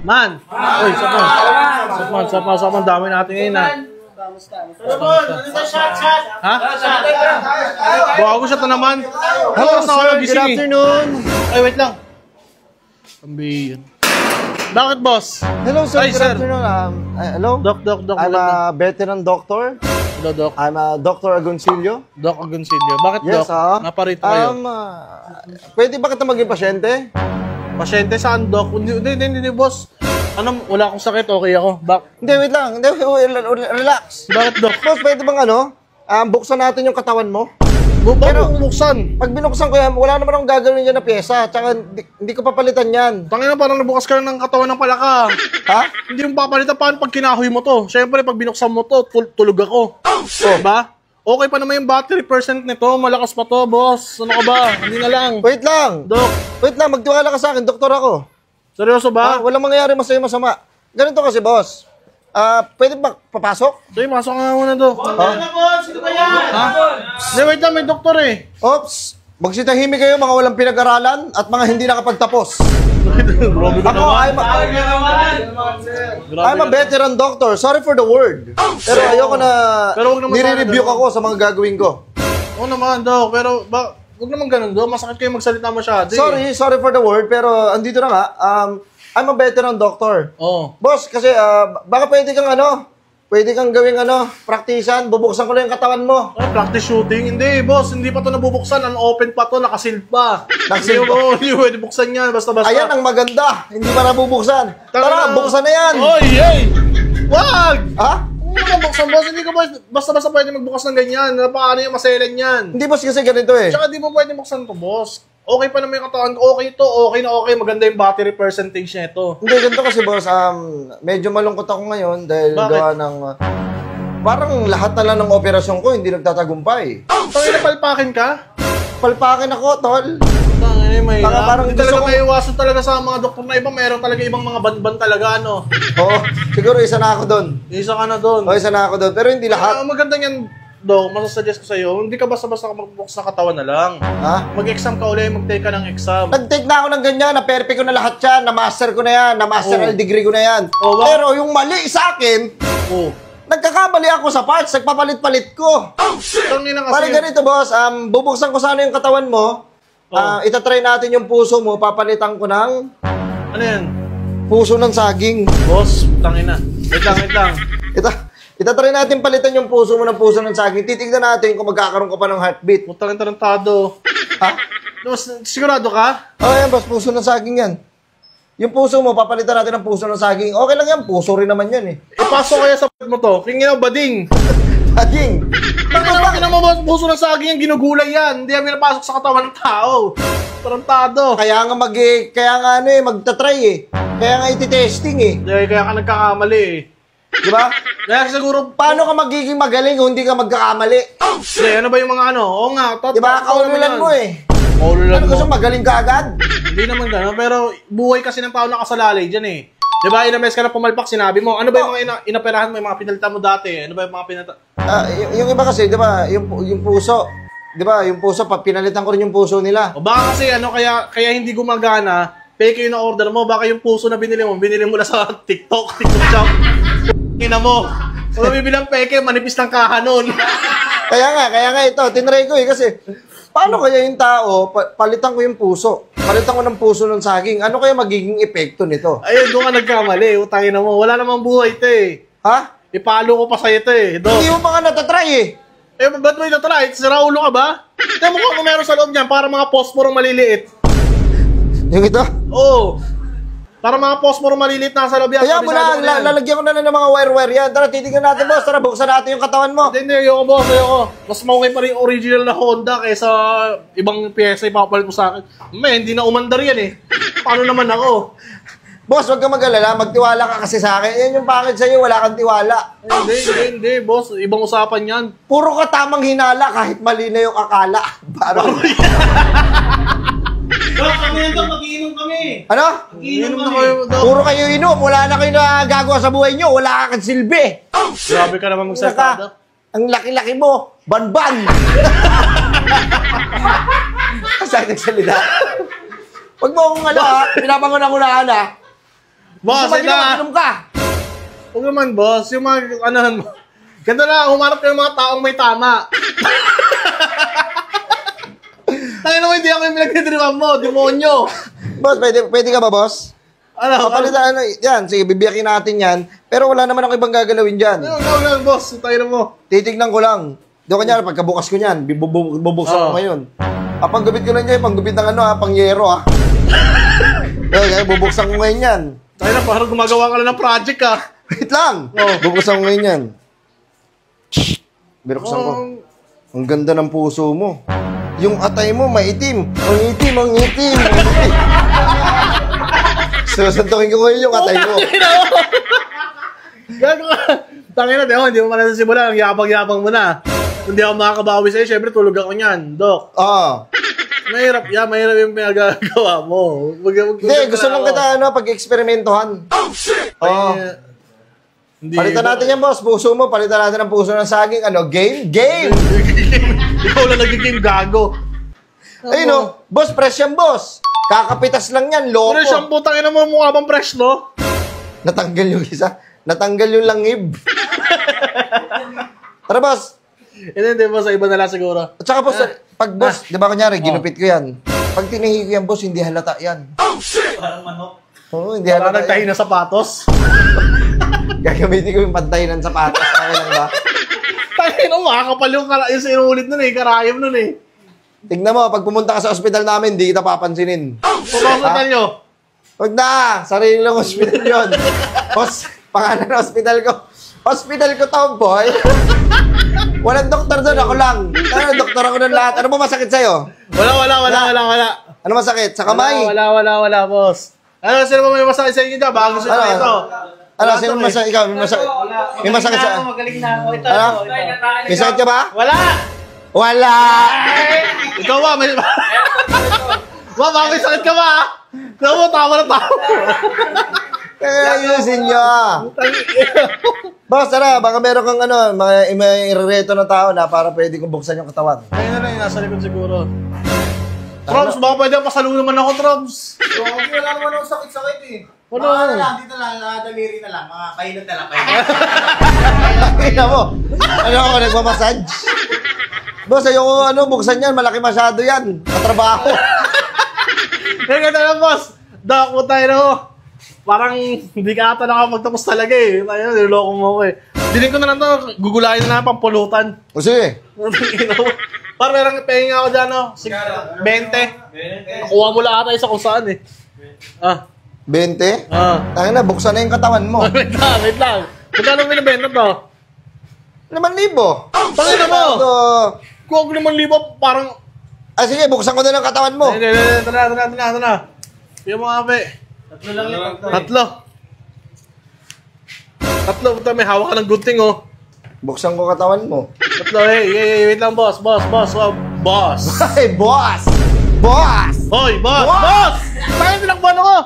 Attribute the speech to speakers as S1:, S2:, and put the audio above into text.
S1: Man! Uy, sapan. Dami natin ngayon ha. Ha? Bago siya to naman.
S2: Hello sir, good afternoon.
S1: Ay, wait lang. Ambiyan. Bakit, boss?
S2: Hello sir,
S1: Ay,
S2: good
S1: sir.
S2: afternoon. Hello?
S1: Doc.
S2: I'm a veteran doctor.
S1: Hello, Doc.
S2: I'm a Dr. Agoncillo.
S1: Doc Agoncillo. Bakit,
S2: Yes,
S1: Doc? Naparito kayo.
S2: Pwede ba kita maging pasyente?
S1: Pasyente saan, Doc? Hindi, boss. Ano, wala akong sakit, okay ako.
S2: Hindi, wait lang. Hindi, relax.
S1: Bakit, Doc?
S2: Boss, pwede bang buksan natin yung katawan mo?
S1: Pero, buksan.
S2: Pag binuksan ko yan, wala naman akong gagawin dyan na pyesa. Tsaka hindi ko papalitan yan.
S1: Tangina, parang nabukas ka ng katawan ng palaka.
S2: Ha?
S1: Hindi mo papalitan. Paano pag kinahoy mo to? Siyempre, pag binuksan mo to, tulog ako. Diba? Okay pa naman yung battery percent nito. Malakas pa to, boss. Ano ka ba? Hindi na lang.
S2: Wait lang.
S1: Doc,
S2: Wait lang, magtiwala ka sa akin. Doktor ako.
S1: seryoso ba?
S2: Walang mangyayari masama. Ganito kasi, boss. Pwede ba papasok?
S1: Sige, masok nga muna, Doc. Ha? Hindi, wait lang. May doktor eh.
S2: Oops! Magsitahimik kayo mga walang pinag-aralan at mga hindi nakapagtapos.
S1: Grabe ka
S2: Ako,
S1: naman.
S2: I'm a veteran doctor. Sorry for the word. Pero ayoko na
S1: Pero wag naman
S2: nire-review
S1: sana,
S2: ako sa mga gagawin ko.
S1: Oo naman, Doc. Pero, huwag naman ganun, Doc. Masakit kayo magsalita masyado eh.
S2: Sorry for the word. Pero andito na nga. I'm a veteran doctor.
S1: Oo.
S2: Boss, kasi baka pwede kang gawing praktisan. Bubuksan ko lang yung katawan mo.
S1: Oh, practice shooting? Hindi, boss. Hindi pa to nabubuksan. Open pa to. Nakasealed pa.
S2: Nakasealed pa?
S1: Hindi pwede buksan yan. Basta-basta.
S2: Ayan ang maganda. Hindi pa nabubuksan. Tara, buksan na yan.
S1: Oy, hey! Wag!
S2: Ha?
S1: Hindi ka buksan, boss. Hindi ka basta-basta pwede magbukas ng ganyan. Paano yung maselan yan?
S2: Hindi, boss, kasi ganito eh.
S1: Tsaka di mo pwede buksan to, boss. Okay pa naman yung katawan ko. Okay to. Okay na okay. Maganda yung battery percentage niya ito.
S2: Hindi, ganito kasi boss, medyo malungkot ako ngayon dahil
S1: Bakit?
S2: gawa ng, parang lahat na lang ng operasyon ko hindi nagtatagumpay.
S1: Tangin na palpakin ka?
S2: Palpakin ako, tol.
S1: Tangin, may
S2: Parang
S1: hindi talaga
S2: gusto ko-
S1: may iwasan talaga sa mga doktor na iba. Meron talaga ibang mga ban-ban talaga, ano.
S2: Oo, siguro isa na ako doon.
S1: Isa ka na doon.
S2: Isa na ako doon, pero hindi lahat.
S1: Maganda niyan, Dok, masasuggest ko sa'yo, hindi ka basta-basta magbuksan sa katawan na lang.
S2: Ha?
S1: Mag-exam ka ulit, mag-take ka ng exam.
S2: Nag-take na ako ng ganyan, na-perfect ko na lahat yan, na-master ko na yan, na-masteral degree ko na yan.
S1: Oh,
S2: Pero yung mali sa akin,
S1: Oo.
S2: nagkakamali ako sa parts, nagpapalit-palit ko.
S1: Tangin na kasi.
S2: Parang ganito, boss, bubuksan ko sana yung katawan mo, itatry natin yung puso mo, papalitan ko ng
S1: Ano yan?
S2: puso ng saging.
S1: Boss, tangin na. Wait lang.
S2: Itatry natin palitan yung puso mo ng puso ng saging. Titignan natin kung magkakaroon ka pa ng heartbeat.
S1: Putang tarantado.
S2: Ha?
S1: Boss, sigurado ka?
S2: Yan, boss. Puso ng saging yan. Yung puso mo, papalitan natin ng puso ng saging. Okay lang yan. Puso rin naman yan eh.
S1: Ipasok kaya sa mo to. Kingin ang bading.
S2: Saging!
S1: Tangin na mo, boss, puso ng saging yung ginugulay yan. Hindi yan pinapasok sa katawan ng tao. Tarantado.
S2: Kaya nga magta-try eh. Kaya nga iti-testing eh.
S1: Kaya ka nagkakamali eh.
S2: Di ba?
S1: Kaya siguro,
S2: Paano ka magiging magaling kung hindi ka magkakamali?
S1: ano ba yung mga ano? Oo nga.
S2: Di ba? Kaululan mo eh.
S1: Kaululan
S2: Ano
S1: mo.
S2: gusto magaling ka agad?
S1: Hindi naman gano'n, pero buhay kasi ng tao nakasalalay dyan eh. Di ba, inames ka na pumalpak, sinabi mo, ano ba yung mga inaperahan mo, yung mga pinalitan mo dati? Ano ba yung mga pinalitan?
S2: Yung iba kasi, di ba, yung puso, di ba, yung puso, pinalitan ko rin yung puso nila.
S1: O baka kasi, kaya hindi gumagana, fake yung na-order mo, baka yung puso na binili mo lang sa TikTok shop. Ina mo. Kung bibilang peke, manipis ng kaha nun.
S2: Kaya nga ito, tinry ko eh, kasi, paano kaya yung tao, palitan ko yung puso, palitan ko ng puso ng saging, ano kaya magiging epekto nito?
S1: Ayun, doon ka nagkamali, utangin na mo. Wala namang buhay ito eh.
S2: Ha?
S1: Ipalo ko pa sa'yo ito eh.
S2: Hindi mo pa nga natatry eh.
S1: Ba't mo itatry? Sira ulo ka ba? Tignan mo kung meron sa loob niyan, para mga posporo maliliit.
S2: Yung ito?
S1: Oo. Para mga posporo maliliit na sa loob yan.
S2: Kaya mo na, lalagyan ko na ng mga wire-wire yan. Tara, titignan natin, boss. Tara, buksan natin yung katawan mo.
S1: Hindi, ayoko boss, ayoko. Mas maukay pa rin yung original na Honda kaysa ibang pyesa ipapalit mo sa akin. Hindi na umandar yan eh. Paano naman ako?
S2: Boss, wag ka mag-alala. Magtiwala ka kasi sa akin. Yan yung package sa'yo, wala kang tiwala.
S1: Hindi, boss. Ibang usapan yan.
S2: Puro ka tamang hinala kahit mali na yung akala. Parang...
S3: Dok, kami na dok, mag-iinom kami.
S2: Ano?
S3: Mag-iinom
S1: na
S3: kami.
S1: kayo, Dok.
S2: Puro kayo inom. Wala na kayo na gagawa sa buhay nyo. Wala ka kang silbi.
S1: Grabe ka naman magsalita, Dok.
S2: Ang laki-laki mo. Ban-ban. Kasi nagsalita. Huwag mo akong pinapangunahan ha.
S1: Boss,
S2: Gusto
S1: ito
S2: mo inom ka?
S1: Huwag naman, boss. Yung mga, ano, ganda na, humarap kayo ng mga taong may tama. Tangin naman, hindi ako yung pinagtitripan mo, demonyo.
S2: Boss, pwede ka ba, boss?
S1: Ano?
S2: Papalitan, yan, sige, bibiyakin natin yan. Pero wala naman ako ibang gagalawin dyan.
S1: Ano, boss? Tangin mo.
S2: Titignan ko lang. Doon kanya, pagkabukas ko niyan, bubuksan ko ngayon. Panggupit ko lang niya, panggupit ng pangyero, Okay, bubuksan ko ngayon yan.
S1: Tangin na, parang gumagawa ka lang ng project,
S2: Wait lang! Bubuksan ko ngayon yan. Binuksan ko. Ang ganda ng puso mo. Yung atay mo, maitim. Ang itim, ang itim, ang itim. Susuntukin ko ngayon yung atay mo.
S1: Gago ka. Tangin na, hindi mo man nasisimulan. Ang yapang-yapang mo na. Hindi ako makakabawi sa'yo, syempre tulog ako niyan, Dok. Mahirap yung pinagagawa mo.
S2: Hindi, gusto lang kita pag-eksperimentohan. Palitan natin yan, boss. Puso mo, palitan natin ang puso ng saging. Game? Game!
S1: Ikaw lang nagiging gago.
S2: Ayun boss, fresh yan, boss. Kakapitas lang yan, loko.
S1: Fresh ang putang ina mo, mukha bang fresh, no?
S2: Natanggal yung isa. Natanggal yung langib. Tara, boss.
S1: Hindi, boss. Sa iba na lang siguro.
S2: At saka, boss, pag boss, di ba kunyari, ginupit ko yan. Pag tinihi ko yan, boss, hindi halata yan.
S3: Parang manok.
S2: Oo, hindi
S1: Parang
S2: halata
S1: nagtahi
S2: yan.
S1: na sapatos.
S2: Gagamitin ko yung pantay ng sapatos. Okay lang ba?
S1: Tangin mo, makakapal yung sinulit nun karayom nun
S2: Tignan mo, pag pumunta ka sa ospital namin, di kita papansinin.
S1: Pumasok nyo.
S2: Huwag na! Sarili lang ospital yun. Pangalan ng ospital ko. Hospital ko, tomboy. Walang doktor doon, ako lang. Doktor ako ng lahat. Ano ba masakit sa'yo?
S1: Wala.
S2: Ano masakit? Sa kamay?
S1: Wala, boss. Ano, sino ba may masakit sa inyo dyan? Bago sa inyo ito.
S2: Ano, sino masakit? Ikaw, may masakit sa...
S3: Magaling na ako. Ito.
S2: Ano? May sakit ka ba?
S1: Wala! Ikaw ba? Baka may sakit ka ba? Ikaw mo, tama na tama.
S2: Kaya ayusin nyo. Boss, tara, baka meron kang may irereto na tao na para pwede kong buksan yung katawan.
S1: Ayun na lang, nasa likod siguro. Trobs, baka pwede pasalo naman ako, Trobs.
S3: Wala naman ako sakit-sakit
S1: Ano?
S3: Mga lang, dito lang, nakadaliri na lang. Mga kailot na lang.
S2: Tingnan mo. Ano ako, nagmamassage? Boss, ayoko buksan yan. Malaki masyado yan. Katrabaho.
S1: Kaya ganda lang, boss. Dako tayo na ho. Parang hindi ka ata nakapagtapos talaga Ayun, niloloko mo ako Dinig ko na lang to, gugulayin na lang pampulutan.
S2: O sige.
S1: Parang merang pahinga ako dyan, 20. Nakuha mo lang ata isa kung saan
S2: 20?
S1: Ah.
S2: Na, buksan na yung katawan mo.
S1: Wait lang. Magkano binibenta to?
S2: 5,000.
S1: Tangina mo!
S2: Ito.
S1: Kung 5,000, parang...
S2: Sige, buksan ko na ng katawan mo.
S1: Hindi, ito na. Yung mga ape.
S3: Tatlo lang yun.
S1: Tatlo, puta, may hawak ka ng gunting,
S2: Buksan ko katawan mo.
S1: Tatlo, wait lang, boss. Boss.
S2: Ay, boss! Boss!
S1: Hoy, boss! Tayo tinakbuhan ako!